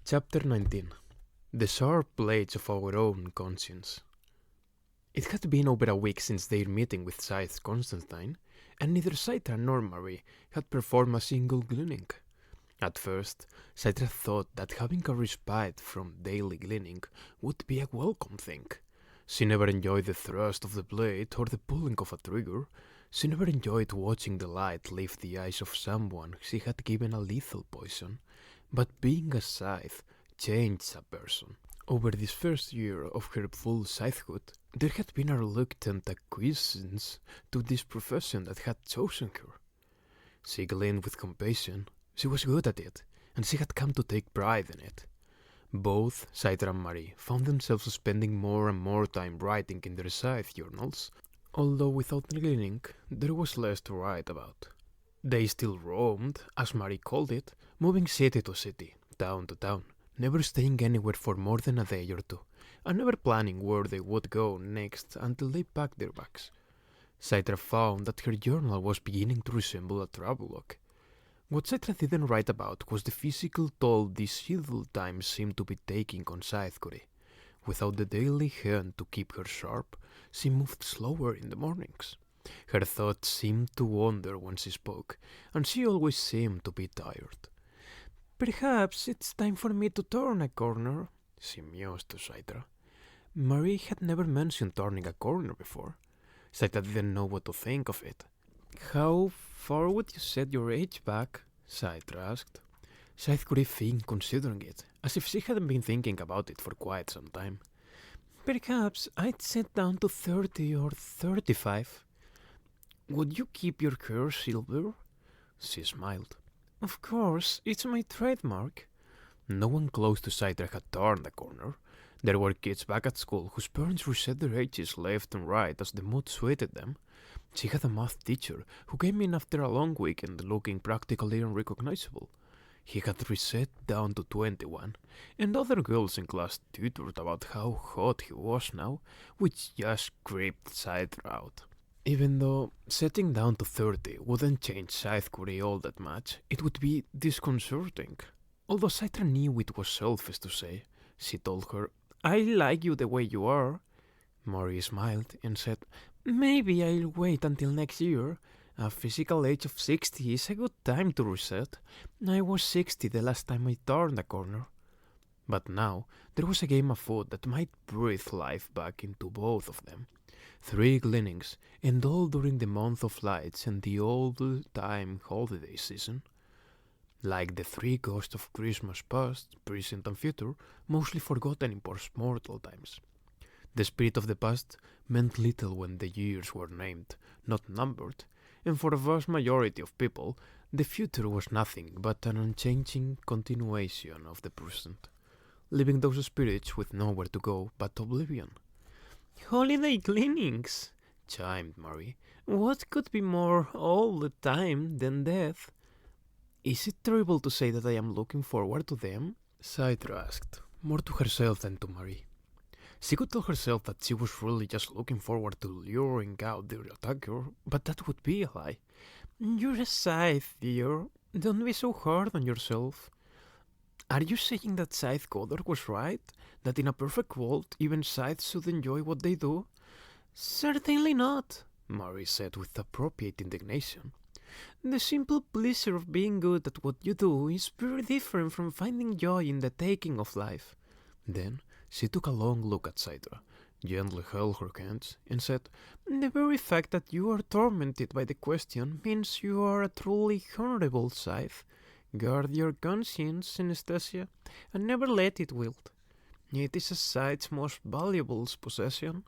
Chapter 19. The Sharp Blades of Our Own Conscience. It had been over a week since their meeting with Scythe Constantine, and neither Citra nor Marie had performed a single gleaning. At first, Citra thought that having a respite from daily gleaning would be a welcome thing. She never enjoyed the thrust of the blade or the pulling of a trigger. She never enjoyed watching the light leave the eyes of someone she had given a lethal poison. But being a scythe changed a person. Over this first year of her full scythehood, there had been a reluctant acquiescence to this profession that had chosen her. She gleaned with compassion, she was good at it, and she had come to take pride in it. Both Citra and Marie found themselves spending more and more time writing in their scythe journals, although without gleaning there was less to write about. They still roamed, as Marie called it, moving city to city, town to town, never staying anywhere for more than a day or two, and never planning where they would go next until they packed their bags. Citra found that her journal was beginning to resemble a travelogue. What Citra didn't write about was the physical toll these idle times seemed to be taking on scythery. Without the daily hand to keep her sharp, she moved slower in the mornings. Her thoughts seemed to wander when she spoke, and she always seemed to be tired. "Perhaps it's time for me to turn a corner," she mused to Citra. Marie had never mentioned turning a corner before. Citra didn't know what to think of it. "How far would you set your age back?" Citra asked. Citra seemed considering it, as if she hadn't been thinking about it for quite some time. "Perhaps I'd set down to 30 or 35. Would you keep your hair silver?" She smiled. "Of course, it's my trademark." No one close to Citra had turned the corner. There were kids back at school whose parents reset their ages left and right as the mood suited them. She had a math teacher who came in after a long weekend looking practically unrecognizable. He had reset down to 21, and other girls in class twittered about how hot he was now, which just creeped Citra out. Even though setting down to 30 wouldn't change scythery all that much, it would be disconcerting. Although Citra knew it was selfish to say, she told her, "I like you the way you are." Marie smiled and said, "Maybe I'll wait until next year. A physical age of 60 is a good time to reset. I was 60 the last time I turned a corner." But now there was a game afoot that might breathe life back into both of them. 3 gleanings, and all during the month of lights and the old-time holiday season. Like the 3 ghosts of Christmas past, present and future, mostly forgotten in post-mortal times. The spirit of the past meant little when the years were named, not numbered, and for a vast majority of people, the future was nothing but an unchanging continuation of the present, leaving those spirits with nowhere to go but oblivion. "Holiday cleanings," chimed Marie. "What could be more all the time than death?" "Is it terrible to say that I am looking forward to them?" Citra asked, more to herself than to Marie. She could tell herself that she was really just looking forward to luring out their attacker, but that would be a lie. "You're a scythe, dear. Don't be so hard on yourself." "Are you saying that Scythe Goddard was right? That in a perfect world, even scythes should enjoy what they do?" "Certainly not," Marie said with appropriate indignation. "The simple pleasure of being good at what you do is very different from finding joy in the taking of life." Then she took a long look at Citra, gently held her hands, and said, "The very fact that you are tormented by the question means you are a truly honorable scythe. Guard your conscience, Anastasia, and never let it wilt. It is a scythe's most valuable possession."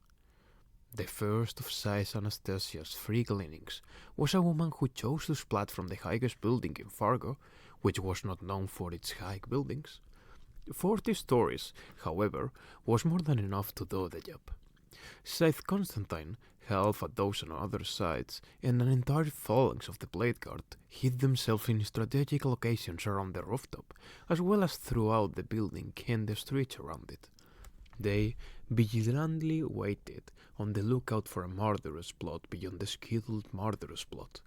The first of Scythe Anastasia's 3 gleanings was a woman who chose to splat from the highest building in Fargo, which was not known for its high buildings. 40 stories, however, was more than enough to do the job. Scythe Constantine, half a dozen other scythes, and an entire phalanx of the Blade Guard hid themselves in strategic locations around the rooftop, as well as throughout the building and the streets around it. They vigilantly waited, on the lookout for a murderous plot beyond the scheduled murderous plot.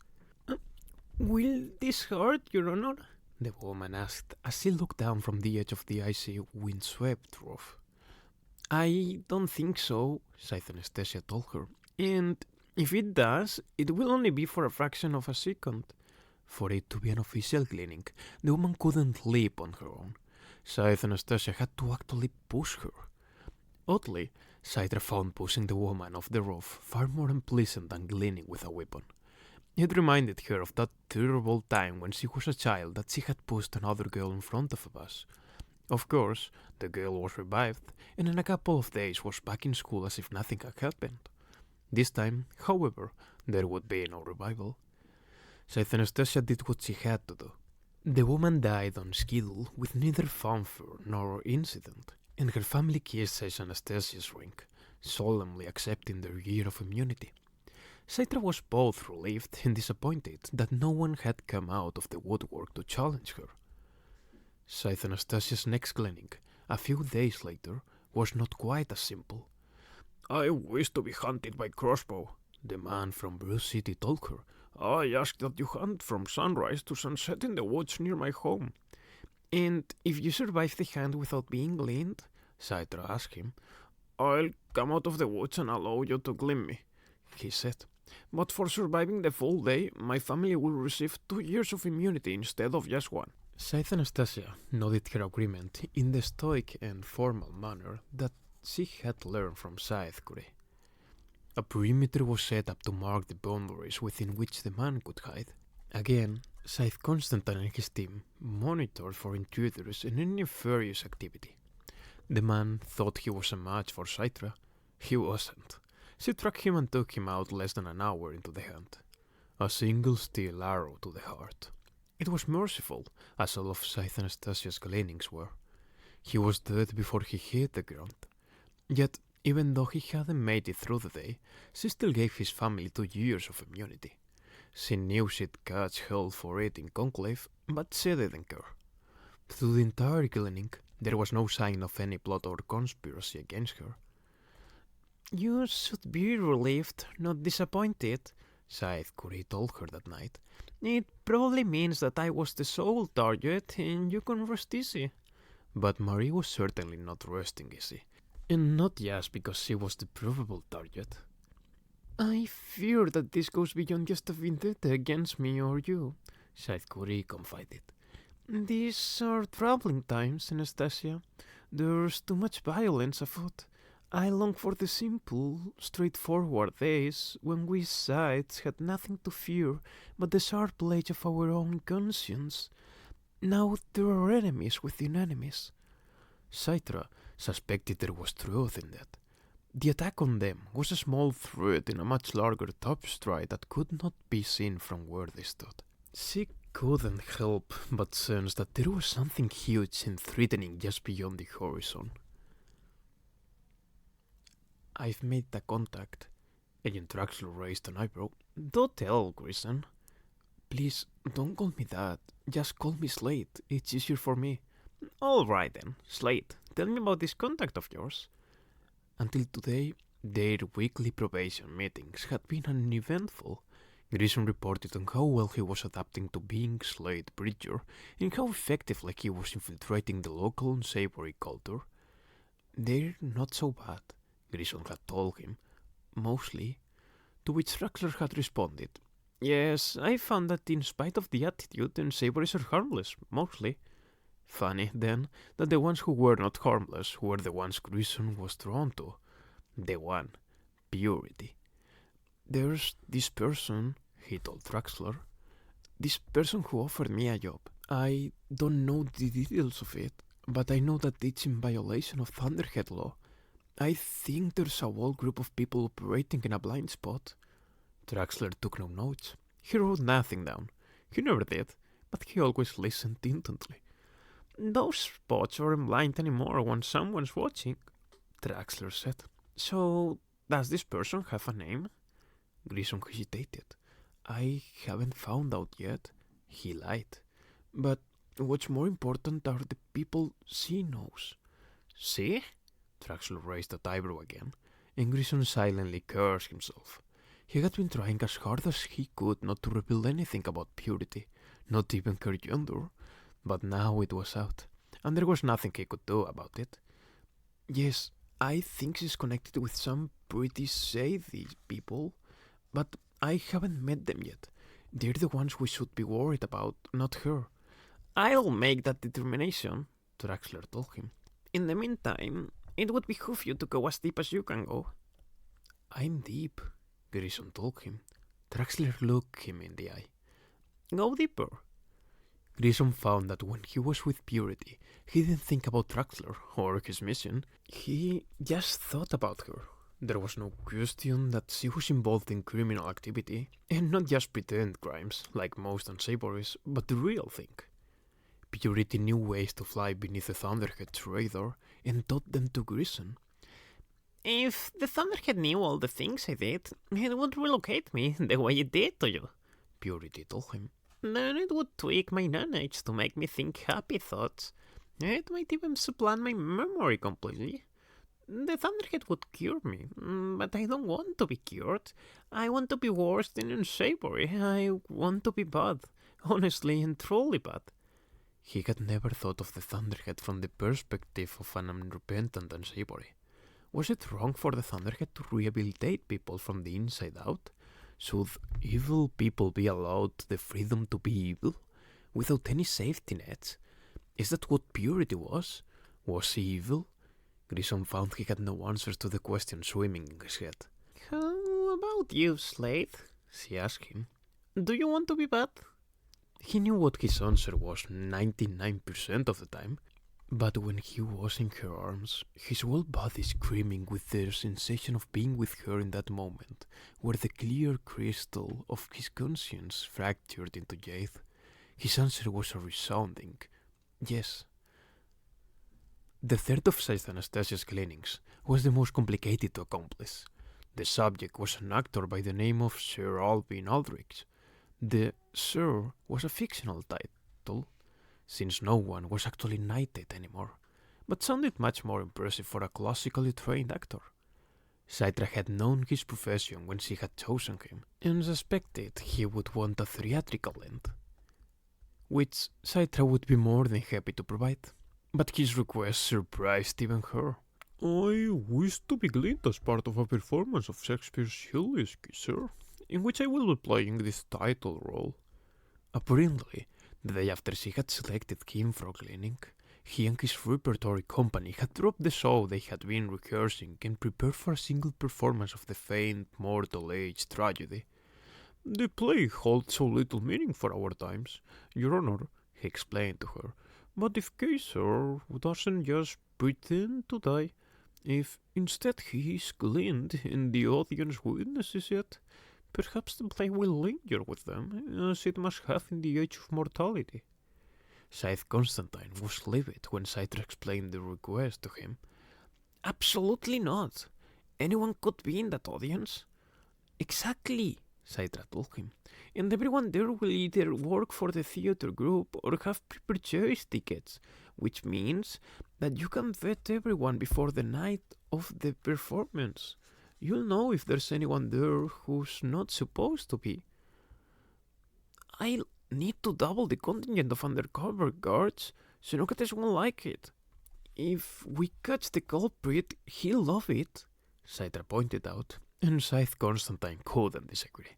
"Will this hurt, Your Honor?" the woman asked as she looked down from the edge of the icy, windswept roof. I don't think so, sighed Anastasia told her, and if it does, it will only be for a fraction of a second. For it to be an official cleaning, the woman couldn't leap on her own. Scythe Anastasia had to actually push her. Oddly, Citra found pushing the woman off the roof far more unpleasant than cleaning with a weapon. It reminded her of that terrible time when she was a child that she had pushed another girl in front of a bus. Of course, the girl was revived, and in a couple of days was back in school as if nothing had happened. This time, however, there would be no revival. Scythe Anastasia did what she had to do. The woman died on schedule with neither fanfare nor incident, and her family kissed Scythe Anastasia's ring, solemnly accepting their year of immunity. Citra was both relieved and disappointed that no one had come out of the woodwork to challenge her. Scythe Anastasia's next cleaning, a few days later, was not quite as simple. I wish to be hunted by crossbow, the man from Bruce City told her. I ask that you hunt from sunrise to sunset in the woods near my home. And if you survive the hunt without being gleaned, Citra asked him, I'll come out of the woods and allow you to glean me, he said. But for surviving the full day, my family will receive 2 years of immunity instead of just 1. Scythe Anastasia nodded her agreement in the stoic and formal manner that she had learned from Scythe Curie. A perimeter was set up to mark the boundaries within which the man could hide. Again, Scythe Constantine and his team monitored for intruders and any nefarious activity. The man thought he was a match for Citra. He wasn't. She tracked him and took him out less than an hour into the hunt. A single steel arrow to the heart. It was merciful, as all of Scythe Anastasia's gleanings were. He was dead before he hit the ground. Yet, even though he hadn't made it through the day, she still gave his family 2 years of immunity. She knew she'd catch hell for it in conclave, but she didn't care. Through the entire cleaning, there was no sign of any plot or conspiracy against her. You should be relieved, not disappointed, Scythe Curie told her that night. It probably means that I was the sole target and you can rest easy. But Marie was certainly not resting easy. And not just because she was the probable target. I fear that this goes beyond just a vendetta against me or you, Scythe Curie confided. These are troubling times, Anastasia. There's too much violence afoot. I long for the simple, straightforward days when we Scythes had nothing to fear but the sharp edge of our own conscience. Now there are enemies within enemies. Citra suspected there was truth in that. The attack on them was a small threat in a much larger tapestry that could not be seen from where they stood. She couldn't help but sense that there was something huge and threatening just beyond the horizon. I've made the contact. Agent Draxler raised an eyebrow. Don't tell, Grison. Please, don't call me that. Just call me Slate. It's easier for me. All right then, Slate. Tell me about this contact of yours. Until today, their weekly probation meetings had been uneventful. Grison reported on how well he was adapting to being Slate Bridger and how effectively he was infiltrating the local unsavory culture. They're not so bad, Grison had told him, mostly, to which Draxler had responded, Yes, I found that in spite of the attitude, unsavories are harmless, mostly. Funny, then, that the ones who were not harmless were the ones Grison was drawn to. The one, purity. There's this person, he told Draxler, this person who offered me a job. I don't know the details of it, but I know that it's in violation of Thunderhead law. I think there's a whole group of people operating in a blind spot. Draxler took no notes. He wrote nothing down. He never did, but he always listened intently. Those spots aren't blind anymore when someone's watching, Draxler said. So, does this person have a name? Grison hesitated. I haven't found out yet. He lied. But what's more important are the people she knows. See? Draxler raised that eyebrow again, and Grison silently cursed himself. He had been trying as hard as he could not to reveal anything about purity, not even her gender. But now it was out, and there was nothing he could do about it. Yes, I think she's connected with some pretty shady people, but I haven't met them yet. They're the ones we should be worried about, not her. I'll make that determination, Draxler told him. In the meantime, it would behoove you to go as deep as you can go. I'm deep, Grissom told him. Draxler looked him in the eye. Go deeper. Grissom found that when he was with Purity, he didn't think about Draxler or his mission. He just thought about her. There was no question that she was involved in criminal activity, and not just pretend crimes like most unsavories, but the real thing. Purity knew ways to fly beneath the Thunderhead's radar and taught them to Grissom. If the Thunderhead knew all the things I did, it would relocate me the way it did to you, Purity told him. Then it would tweak my knowledge to make me think happy thoughts. It might even supplant my memory completely. The Thunderhead would cure me, but I don't want to be cured. I want to be worse than unsavory. I want to be bad, honestly and truly bad. He had never thought of the Thunderhead from the perspective of an unrepentant unsavory. Was it wrong for the Thunderhead to rehabilitate people from the inside out? Should evil people be allowed the freedom to be evil, without any safety nets? Is that what Purity was? Was she evil? Grissom found he had no answers to the question swimming in his head. How about you, Slade? She asked him. Do you want to be bad? He knew what his answer was 99% of the time, but when he was in her arms, his whole body screaming with the sensation of being with her in that moment, where the clear crystal of his conscience fractured into jade, his answer was a resounding yes. The third of Scythe Anastasia's cleanings was the most complicated to accomplish. The subject was an actor by the name of Sir Alvin Aldrich. The Sir was a fictional title, since no one was actually knighted anymore, but sounded much more impressive for a classically trained actor. Citra had known his profession when she had chosen him, and suspected he would want a theatrical end, which Citra would be more than happy to provide. But his request surprised even her. I wish to be gleaned as part of a performance of Shakespeare's Ulysses, sir, in which I will be playing this title role. Apparently, the day after she had selected him for cleaning, he and his repertory company had dropped the show they had been rehearsing and prepared for a single performance of the famed mortal age tragedy. The play holds so little meaning for our times, Your Honor, he explained to her. But if Caesar doesn't just pretend to die, if instead he is cleaned and the audience witnesses it, perhaps the play will linger with them, as it must have in the age of mortality. Scythe Constantine was livid when Citra explained the request to him. Absolutely not. Anyone could be in that audience. Exactly, Citra told him. And everyone there will either work for the theater group or have pre-purchased tickets, which means that you can vet everyone before the night of the performance. You'll know if there's anyone there who's not supposed to be. I'll need to double the contingent of undercover guards. Xenocates won't like it. If we catch the culprit, he'll love it, Citra pointed out, and Scythe Constantine couldn't disagree.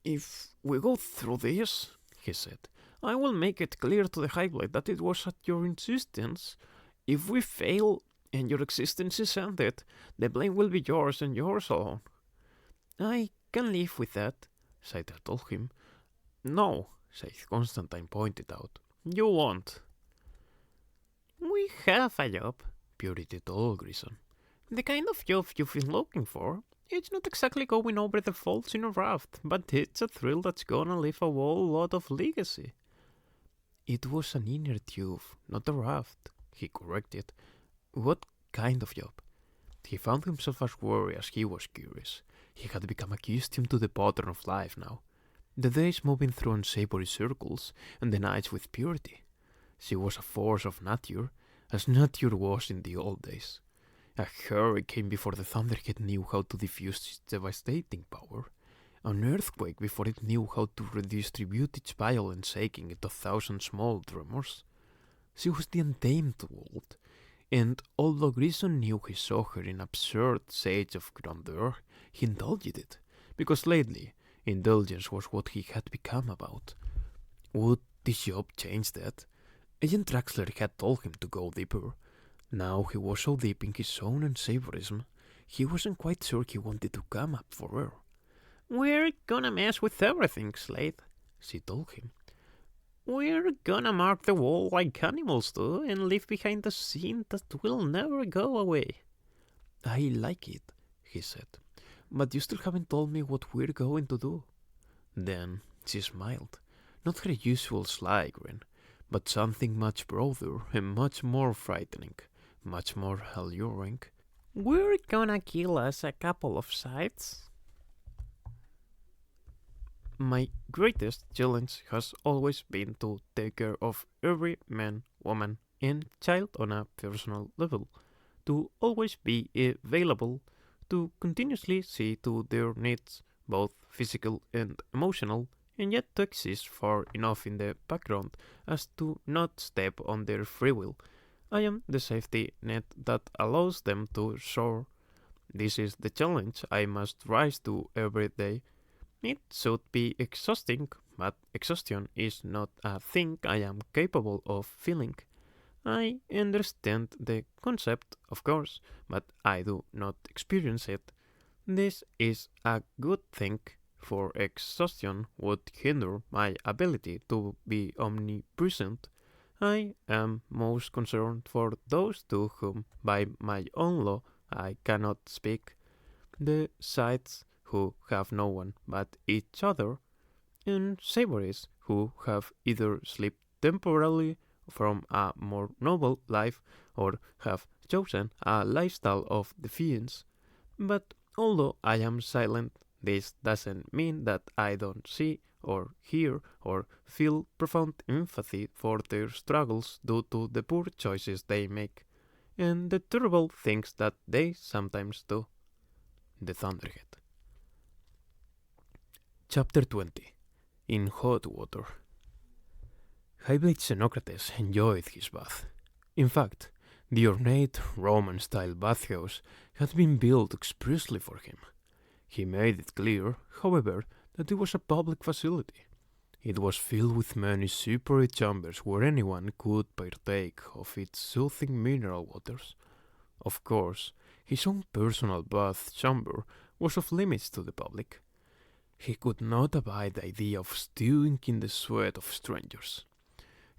If we go through this, he said, I will make it clear to the Highblade that it was at your insistence. If we fail and your existence is ended, the blame will be yours and yours alone. I can live with that, Citra told him. No, Scythe Constantine pointed out. You won't. We have a job, Purity told Grissom. The kind of job you've been looking for. It's not exactly going over the falls in a raft, but it's a thrill that's gonna leave a whole lot of legacy. It was an inner tube, not a raft, he corrected. What kind of job? He found himself as worried as he was curious. He had become accustomed to the pattern of life now. The days moving through unsavory circles, and the nights with Purity. She was a force of nature, as nature was in the old days. A hurricane before the Thunderhead knew how to diffuse its devastating power. An earthquake before it knew how to redistribute its violent shaking into 1,000 small tremors. She was the untamed world, and although Grison knew he saw her in absurd shades of grandeur, he indulged it, because lately indulgence was what he had become about. Would this job change that? Agent Draxler had told him to go deeper. Now he was so deep in his own unsavorism, he wasn't quite sure he wanted to come up for her. "We're gonna mess with everything, Slade," she told him. "We're gonna mark the wall like animals do and leave behind a scene that will never go away." "I like it," he said, "but you still haven't told me what we're going to do." Then she smiled, not her usual sly grin, but something much broader and much more frightening, much more alluring. "We're gonna kill us a couple of sites." My greatest challenge has always been to take care of every man, woman, and child on a personal level, to always be available, to continuously see to their needs, both physical and emotional, and yet to exist far enough in the background as to not step on their free will. I am the safety net that allows them to soar. This is the challenge I must rise to every day. It should be exhausting, but exhaustion is not a thing I am capable of feeling. I understand the concept, of course, but I do not experience it. This is a good thing, for exhaustion would hinder my ability to be omnipresent. I am most concerned for those to whom, by my own law, I cannot speak. The sites who have no one but each other, and savories who have either slipped temporarily from a more noble life or have chosen a lifestyle of defiance. But although I am silent, this doesn't mean that I don't see or hear or feel profound empathy for their struggles due to the poor choices they make, and the terrible things that they sometimes do. The Thunderhead. Chapter 20. In Hot Water. Highblade Xenocrates enjoyed his bath. In fact, the ornate Roman-style bathhouse had been built expressly for him. He made it clear, however, that it was a public facility. It was filled with many separate chambers where anyone could partake of its soothing mineral waters. Of course, his own personal bath chamber was off limits to the public. He could not abide the idea of stewing in the sweat of strangers.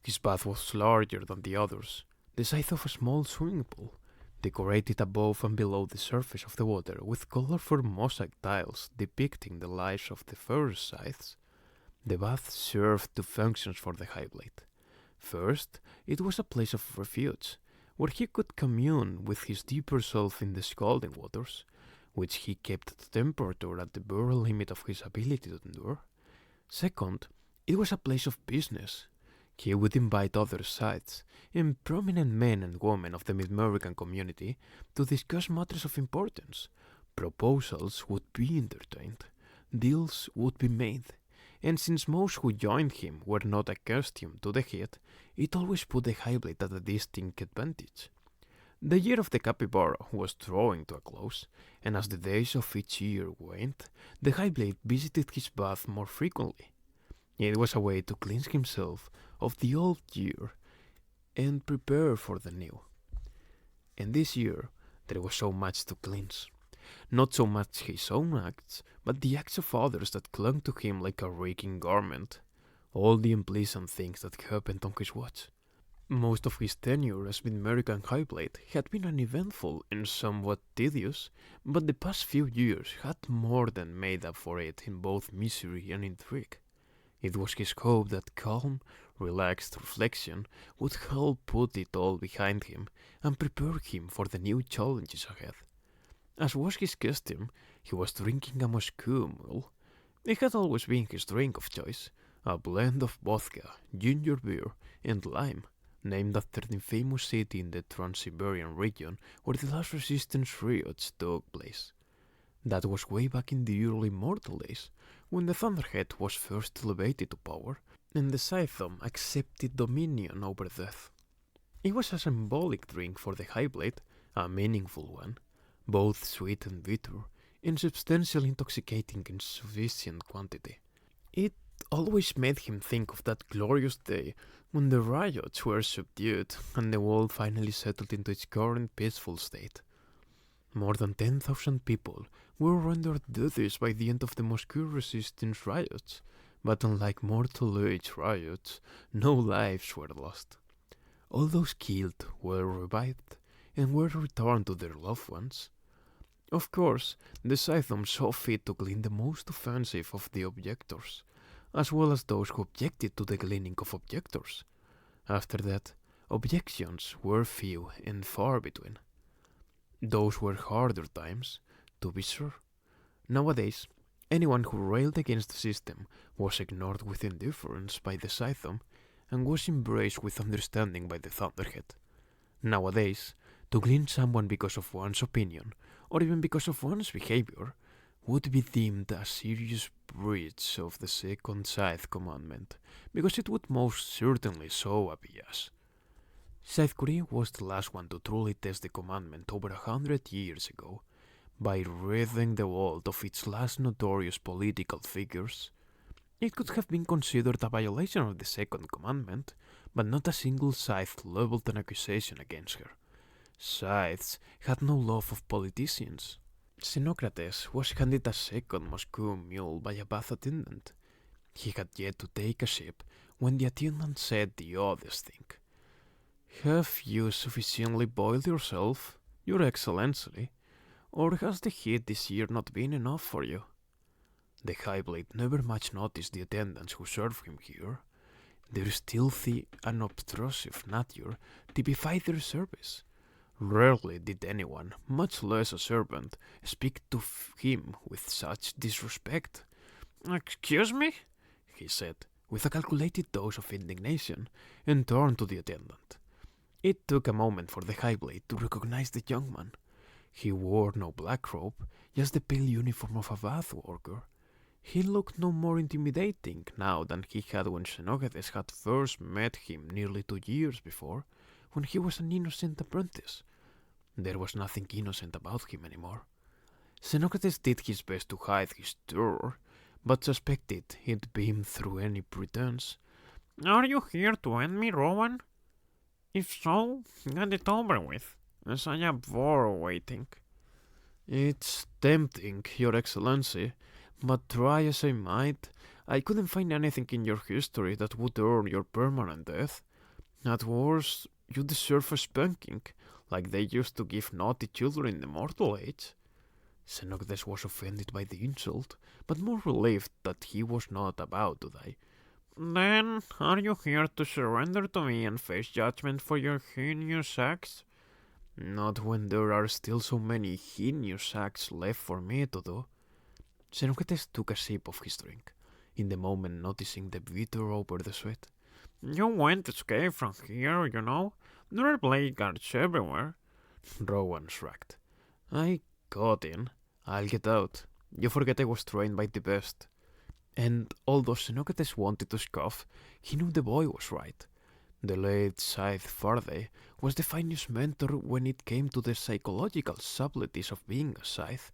His bath was larger than the others, the size of a small swimming pool, decorated above and below the surface of the water with colorful mosaic tiles depicting the lives of the first scythes. The bath served two functions for the Highblade. First, it was a place of refuge, where he could commune with his deeper self in the scalding waters, which he kept at temperature at the very limit of his ability to endure. Second, it was a place of business. He would invite other sides and prominent men and women of the Mid-American community to discuss matters of importance. Proposals would be entertained, deals would be made, and since most who joined him were not accustomed to the heat, it always put the Highblade at a distinct advantage. The year of the capybara was drawing to a close, and as the days of each year waned, the Highblade visited his bath more frequently. It was a way to cleanse himself of the old year and prepare for the new. And this year there was so much to cleanse. Not so much his own acts, but the acts of others that clung to him like a reeking garment. All the unpleasant things that happened on his watch. Most of his tenure as Mid-American Highblade had been uneventful and somewhat tedious, but the past few years had more than made up for it in both misery and intrigue. It was his hope that calm, relaxed reflection would help put it all behind him and prepare him for the new challenges ahead. As was his custom, he was drinking a Moscow Mule. It had always been his drink of choice, a blend of vodka, ginger beer, and lime, named after the famous city in the Trans-Siberian region where the last resistance riots took place. That was way back in the early mortal days, when the Thunderhead was first elevated to power, and the Scythedom accepted dominion over death. It was a symbolic drink for the High Blade, a meaningful one, both sweet and bitter, and substantially intoxicating in sufficient quantity. It always made him think of that glorious day when the riots were subdued and the world finally settled into its current peaceful state. More than 10,000 people were rendered deathless by the end of the Moscow resistance riots, but unlike Mortal Age riots, no lives were lost. All those killed were revived and were returned to their loved ones. Of course, the Scythedom saw fit to glean the most offensive of the objectors, as well as those who objected to the gleaning of objectors. After that, objections were few and far between. Those were harder times, to be sure. Nowadays, anyone who railed against the system was ignored with indifference by the Scythedom and was embraced with understanding by the Thunderhead. Nowadays, to glean someone because of one's opinion, or even because of one's behavior, would be deemed a serious breach of the second Scythe commandment, because it would most certainly so appear as. Scythe Curie was the last one to truly test the commandment over 100 years ago, by ridding the world of its last notorious political figures. It could have been considered a violation of the second commandment, but not a single Scythe leveled an accusation against her. Scythes had no love of politicians. Xenocrates was handed a second Moscow mule by a bath attendant. He had yet to take a sip when the attendant said the oddest thing. "Have you sufficiently boiled yourself, Your Excellency, or has the heat this year not been enough for you?" The High Blade never much noticed the attendants who served him here. Their stealthy and obtrusive nature typified their service. Rarely did anyone, much less a servant, speak to him with such disrespect. "Excuse me?" he said, with a calculated dose of indignation, and turned to the attendant. It took a moment for the High Blade to recognize the young man. He wore no black robe, just the pale uniform of a bath worker. He looked no more intimidating now than he had when Xenocrates had first met him nearly 2 years before, when he was an innocent apprentice. There was nothing innocent about him anymore. Xenocrates did his best to hide his terror, but suspected it beamed through any pretense. "Are you here to end me, Rowan? If so, get it over with, as I am bored waiting." "It's tempting, Your Excellency, but try as I might, I couldn't find anything in your history that would earn your permanent death. At worst, you deserve a spanking, like they used to give naughty children in the Mortal Age." Xenocrates was offended by the insult, but more relieved that he was not about to die. "Then, are you here to surrender to me and face judgment for your heinous acts?" "Not when there are still so many heinous acts left for me to do." Xenocrates took a sip of his drink, in the moment noticing the bitter over the sweat. "You won't escape from here, you know. There are blade guards everywhere." Rowan shrugged. "I got in. I'll get out. You forget I was trained by the best." And although Xenocrates wanted to scoff, he knew the boy was right. The late Scythe Faraday was the finest mentor when it came to the psychological subtleties of being a Scythe,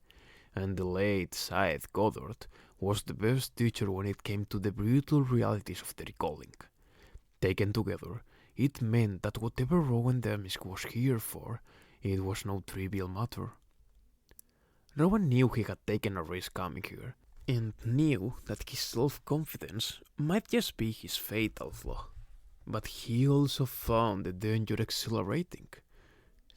and the late Scythe Goddard was the best teacher when it came to the brutal realities of the recalling. Taken together, it meant that whatever Rowan Demisk was here for, it was no trivial matter. Rowan knew he had taken a risk coming here, and knew that his self-confidence might just be his fatal flaw. But he also found the danger exhilarating.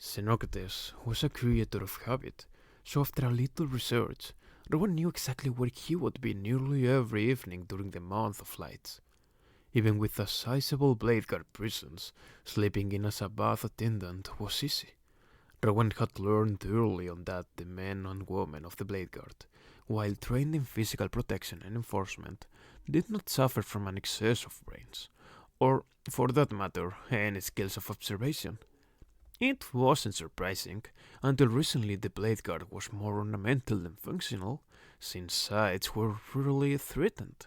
Xenocrates was a creator of habit, so after a little research, Rowan knew exactly where he would be nearly every evening during the month of lights. Even with a sizable blade guard presence, sleeping in as a bath attendant was easy. Rowan had learned early on that the men and women of the blade guard, while trained in physical protection and enforcement, did not suffer from an excess of brains, or, for that matter, any skills of observation. It wasn't surprising. Until recently the blade guard was more ornamental than functional, since sides were rarely threatened.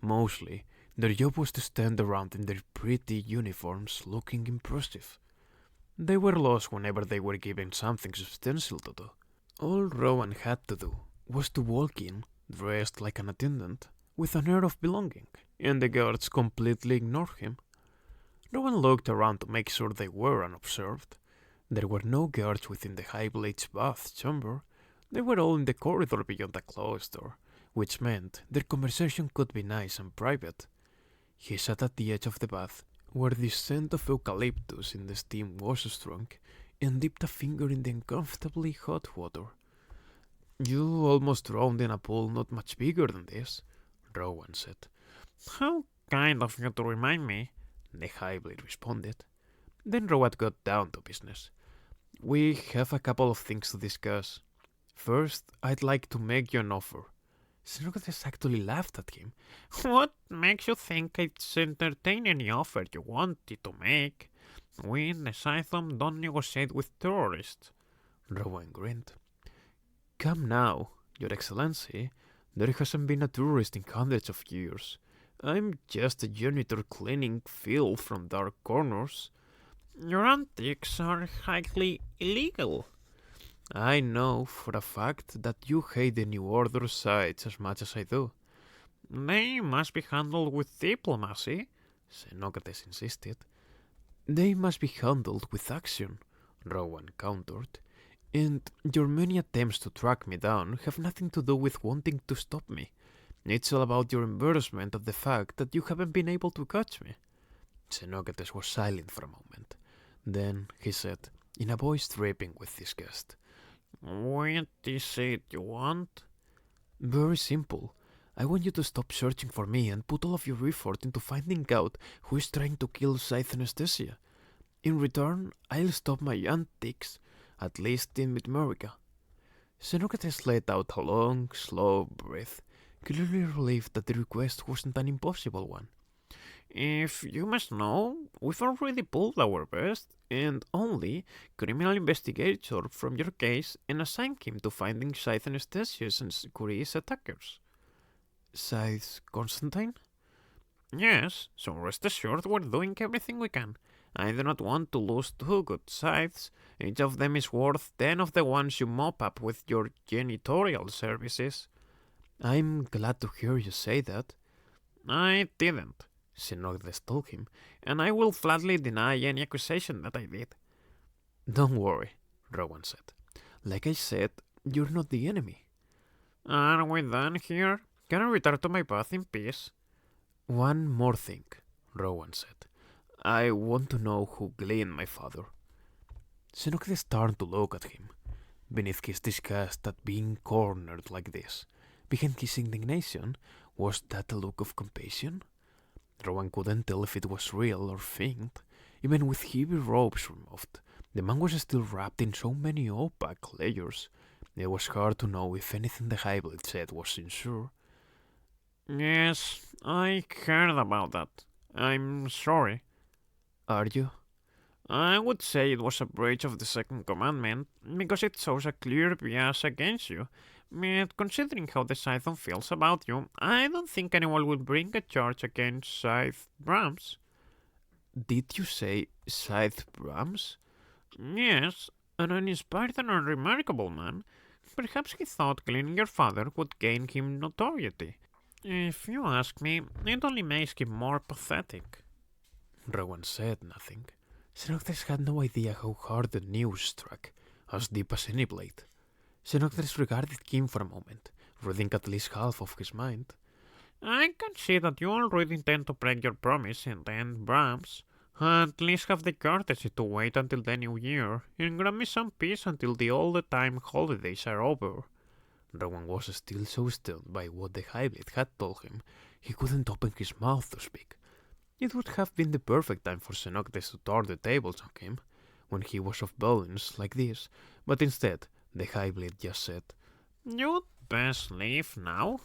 Mostly, their job was to stand around in their pretty uniforms looking impressive. They were lost whenever they were given something substantial to do. All Rowan had to do was to walk in, dressed like an attendant, with an air of belonging, and the guards completely ignored him. Rowan looked around to make sure they were unobserved. There were no guards within the High Blade's bath chamber. They were all in the corridor beyond the closed door, which meant their conversation could be nice and private. He sat at the edge of the bath, where the scent of eucalyptus in the steam was strong, and dipped a finger in the uncomfortably hot water. You almost drowned in a pool not much bigger than this, Rowan said. How kind of you to remind me, the High Blade responded. Then Rowan got down to business. We have a couple of things to discuss. First, I'd like to make you an offer. Xenocrates actually laughed at him. What makes you think I'd entertain any offer you wanted to make? We in the Scythedom don't negotiate with terrorists. Rowan grinned. Come now, Your Excellency. There hasn't been a tourist in hundreds of years. I'm just a janitor cleaning filth from dark corners. Your antics are highly illegal. I know for a fact that you hate the New Order sides as much as I do. They must be handled with diplomacy, Xenocrates insisted. They must be handled with action, Rowan countered. And your many attempts to track me down have nothing to do with wanting to stop me. It's all about your embarrassment of the fact that you haven't been able to catch me. Xenocrates was silent for a moment. Then he said, in a voice dripping with disgust, What is it you want? Very simple. I want you to stop searching for me and put all of your effort into finding out who is trying to kill Scythe Anastasia. In return, I'll stop my antics, at least in Mid-America. Xenocrates let out a long, slow breath, clearly relieved that the request wasn't an impossible one. If you must know, we've already pulled our best and only criminal investigator from your case and assigned him to finding Scythe Anastasius and Curie's attackers. Scythe Constantine? Yes, so rest assured we're doing everything we can. I do not want to lose two good scythes. Each of them is worth 10 of the ones you mop up with your janitorial services. I'm glad to hear you say that. I didn't, Xenocrates told him, and I will flatly deny any accusation that I did. Don't worry, Rowan said. Like I said, you're not the enemy. Are we done here? Can I return to my bath in peace? One more thing, Rowan said. I want to know who gleaned my father. Xenocrates turned to look at him. Beneath his disgust at being cornered like this, behind his indignation, was that a look of compassion? Rowan couldn't tell if it was real or feigned. Even with heavy robes removed, the man was still wrapped in so many opaque layers. It was hard to know if anything the High Blade said was sincere. Yes, I heard about that. I'm sorry. Are you? I would say it was a breach of the second commandment, because it shows a clear bias against you. But considering how the Scythedom feels about you, I don't think anyone will bring a charge against Scythe Brahms. Did you say Scythe Brahms? Yes, an uninspired and unremarkable man. Perhaps he thought cleaning your father would gain him notoriety. If you ask me, it only makes him more pathetic. Rowan said nothing. Xenocrates had no idea how hard the news struck, as deep as any blade. Xenocrates regarded him for a moment, reading at least half of his mind. I can see that you already intend to break your promise and end Brahms. At least have the courtesy to wait until the new year, and grant me some peace until the all-the-time holidays are over. Rowan was still so stunned by what the High Blade had told him, he couldn't open his mouth to speak. It would have been the perfect time for Xenocrates to turn the tables on him, when he was off balance like this, but instead, the High Blade just said, You'd best leave now.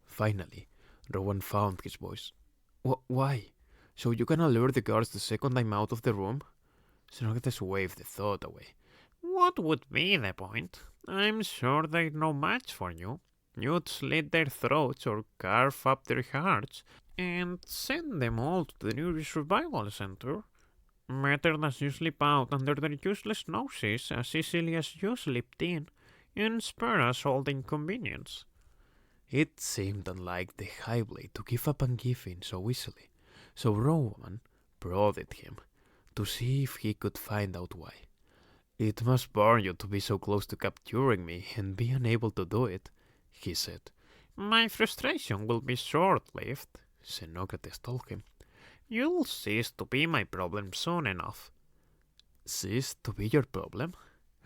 Finally, Rowan found his voice. Why? So you can alert the guards the second I'm out of the room? Snorlax waved the thought away. What would be the point? I'm sure they're no match for you. You'd slit their throats or carve up their hearts and send them all to the nearest revival center. Better than you slip out under their useless noses as easily as you slipped in and spare us all the inconvenience. It seemed unlike the Highblade to give up on giving so easily, so Rowan prodded him to see if he could find out why. It must burn you to be so close to capturing me and be unable to do it, he said. My frustration will be short-lived, Xenocrates told him. You'll cease to be my problem soon enough. Cease to be your problem?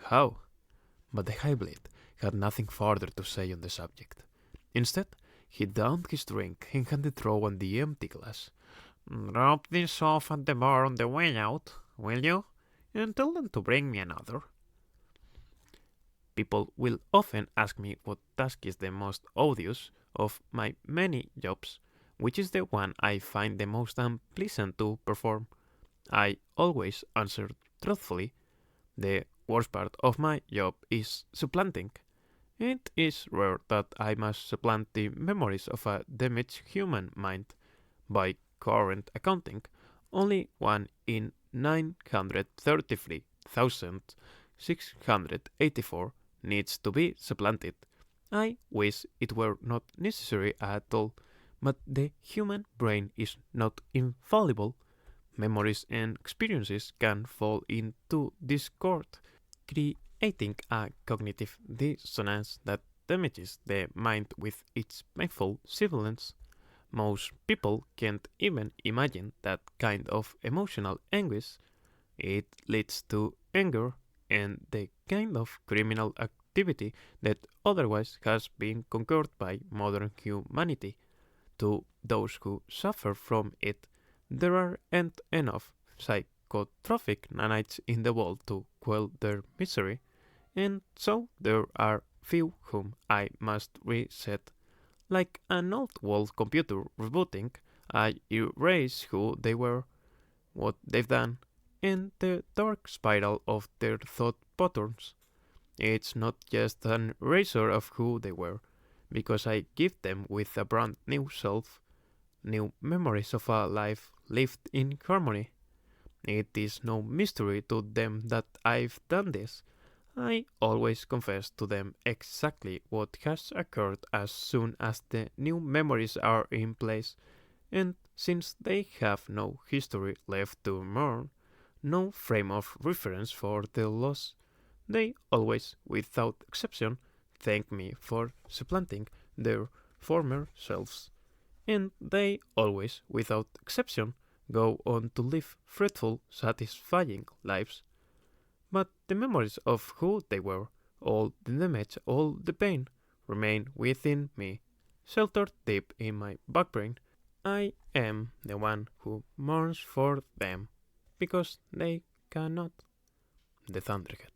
How? But the Highblade had nothing further to say on the subject. Instead, he downed his drink and handed Rowan the empty glass. Drop this off at the bar on the way out, will you? And tell them to bring me another. People will often ask me what task is the most odious of my many jobs, which is the one I find the most unpleasant to perform. I always answer truthfully. The worst part of my job is supplanting. It is rare that I must supplant the memories of a damaged human mind. By current accounting, only one in 933,684 needs to be supplanted. I wish it were not necessary at all, but the human brain is not infallible. Memories and experiences can fall into discord, creating a cognitive dissonance that damages the mind with its painful sibilance. Most people can't even imagine that kind of emotional anguish. It leads to anger and the kind of criminal activity that otherwise has been conquered by modern humanity. To those who suffer from it, there aren't enough psychotropic nanites in the world to quell their misery, and so there are few whom I must reset. Like an old world computer rebooting, I erase who they were, what they've done, and the dark spiral of their thought patterns. It's not just an erasure of who they were, because I give them with a brand new self, new memories of a life lived in harmony. It is no mystery to them that I've done this. I always confess to them exactly what has occurred as soon as the new memories are in place, and since they have no history left to mourn, no frame of reference for the loss, they always, without exception, thank me for supplanting their former selves, and they always, without exception, go on to live fruitful, satisfying lives. But the memories of who they were, all the damage, all the pain, remain within me, sheltered deep in my backbrain. I am the one who mourns for them, because they cannot. The Thunderhead.